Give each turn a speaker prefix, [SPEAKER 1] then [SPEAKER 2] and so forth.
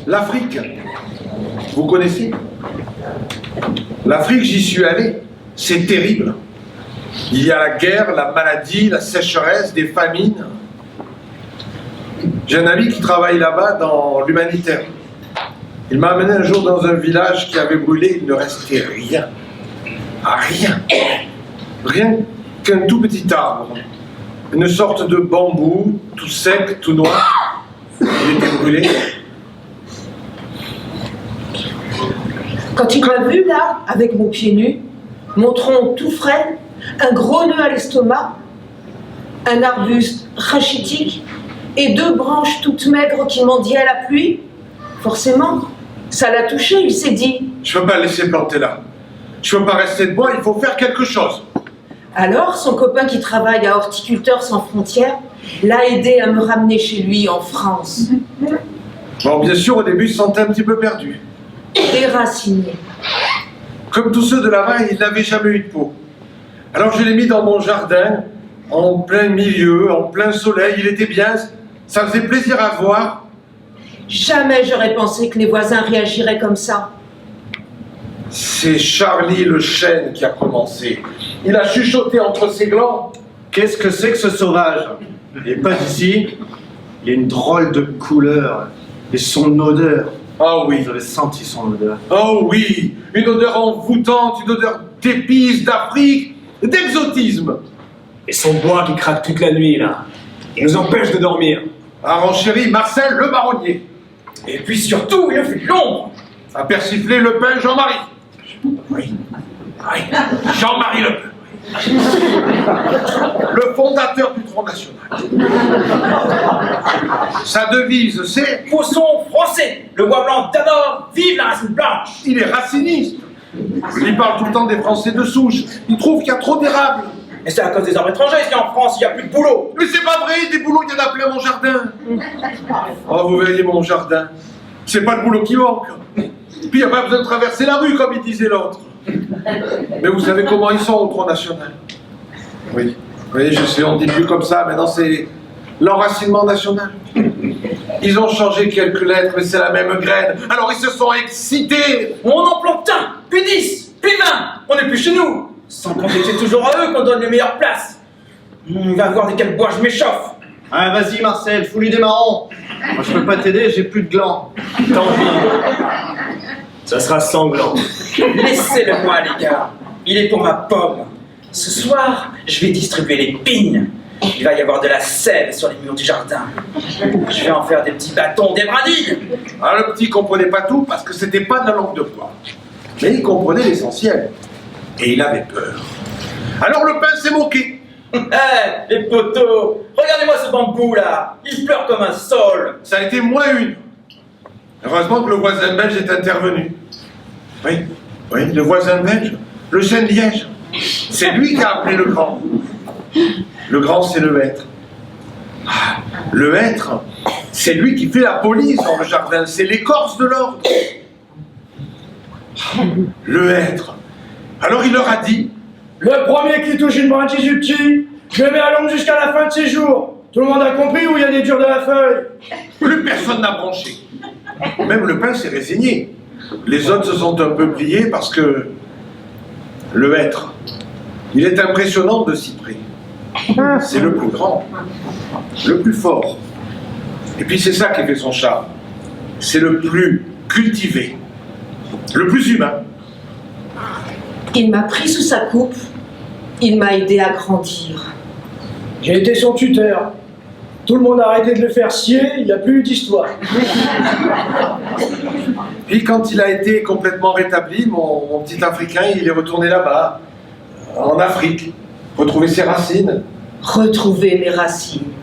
[SPEAKER 1] L'Afrique, vous connaissez? L'Afrique, j'y suis allé, c'est terrible. Il y a la guerre, la maladie, la sécheresse, des famines. J'ai un ami qui travaille là-bas dans l'humanitaire. Il m'a amené un jour dans un village qui avait brûlé, il ne restait rien. Ah, rien. Rien qu'un tout petit arbre. Une sorte de bambou, tout sec, tout noir. Il était brûlé.
[SPEAKER 2] Quand il m'a vu là, avec mon pied nu, mon tronc tout frais, un gros nœud à l'estomac, un arbuste rachitique et 2 branches toutes maigres qui mendiaient la pluie, forcément, ça l'a touché, il s'est dit.
[SPEAKER 1] Je ne peux pas le laisser planter là. Je ne peux pas rester debout, il faut faire quelque chose.
[SPEAKER 2] Alors, son copain qui travaille à Horticulteurs sans frontières l'a aidé à me ramener chez lui en France.
[SPEAKER 1] Bon, bien sûr, au début, il se sentait un petit peu perdu.
[SPEAKER 2] Déraciné.
[SPEAKER 1] Comme tous ceux de là-bas, il n'avait jamais eu de peau. Alors je l'ai mis dans mon jardin, en plein milieu, en plein soleil, il était bien, ça faisait plaisir à voir.
[SPEAKER 2] Jamais j'aurais pensé que les voisins réagiraient comme ça.
[SPEAKER 1] C'est Charlie le chêne qui a commencé. Il a chuchoté entre ses glands.
[SPEAKER 3] Qu'est-ce que c'est que ce sauvage? Il n'est pas d'ici. Il a une drôle de couleur. Et son odeur.
[SPEAKER 1] Ah oui.
[SPEAKER 3] Vous avez senti son odeur?
[SPEAKER 1] Oh oui, une odeur envoûtante, une odeur d'épices, d'Afrique, d'exotisme.
[SPEAKER 4] Et son bois qui craque toute la nuit, là. Il nous empêche de dormir.
[SPEAKER 1] Un renchéri Marcel le marronnier.
[SPEAKER 5] Et puis surtout, il a fait de l'ombre.
[SPEAKER 1] A persiflé Le Pen Jean-Marie. Oui. Oui. Jean-Marie Le Pen. Le fondateur du Front National. Sa devise, c'est...
[SPEAKER 5] Poisson français, le bois blanc d'abord, vive la racine blanche.
[SPEAKER 1] Il est raciniste. Il parle tout le temps des Français de souche. Il trouve qu'il y a trop d'érables.
[SPEAKER 5] Et c'est à cause des arbres étrangers qu'en France, il n'y a plus de boulot.
[SPEAKER 1] Mais c'est pas vrai, des boulots, il y en a plein à mon jardin. Oh, vous verriez mon jardin. C'est pas le boulot qui manque. Puis il n'y a pas besoin de traverser la rue, comme il disait l'autre. Mais vous savez comment ils sont au Front National? Oui. Oui, je sais, on dit plus comme ça, maintenant c'est l'enracinement national. Ils ont changé quelques lettres, mais c'est la même graine. Alors ils se sont excités.
[SPEAKER 5] On en plante un, puis 10, puis 20. On n'est plus chez nous. Sans compter que c'est toujours à eux qu'on donne les meilleures places. Il va voir desquels bois je m'échauffe.
[SPEAKER 3] Ah, vas-y Marcel, fous-lui des marrons. Moi je peux pas t'aider, j'ai plus de glands.
[SPEAKER 4] Tant pis. Ça sera sanglant.
[SPEAKER 5] Laissez-le moi, les gars. Il est pour ma pomme. Ce soir, je vais distribuer les pignes. Il va y avoir de la sève sur les murs du jardin. Je vais en faire des petits bâtons, des brindilles.
[SPEAKER 1] Alors le petit comprenait pas tout parce que c'était pas de la langue de bois. Mais il comprenait l'essentiel. Et il avait peur. Alors le pain s'est moqué.
[SPEAKER 5] Les poteaux, regardez-moi ce bambou là. Il pleure comme un saule.
[SPEAKER 1] Ça a été -1. Heureusement que le voisin belge est intervenu. Oui, oui, le voisin belge, le chêne liège. C'est lui qui a appelé le grand. Le grand, c'est le hêtre. Ah, le hêtre, c'est lui qui fait la police dans le jardin. C'est l'écorce de l'ordre. Ah, le hêtre. Alors il leur a dit...
[SPEAKER 6] Le premier qui touche une branche du petit, je le mets à l'ombre jusqu'à la fin de ses jours. Tout le monde a compris où il y a des durs de la feuille?
[SPEAKER 1] Plus personne n'a branché. Même le pain s'est résigné. Les autres se sont un peu pliés parce que le hêtre, il est impressionnant de si près. C'est le plus grand, le plus fort. Et puis c'est ça qui fait son charme. C'est le plus cultivé, le plus humain.
[SPEAKER 2] Il m'a pris sous sa coupe, il m'a aidé à grandir.
[SPEAKER 6] J'ai été son tuteur. Tout le monde a arrêté de le faire scier, il n'y a plus eu d'histoire.
[SPEAKER 1] Puis quand il a été complètement rétabli, mon petit Africain, il est retourné là-bas, en Afrique, retrouver ses racines.
[SPEAKER 2] Retrouver mes racines.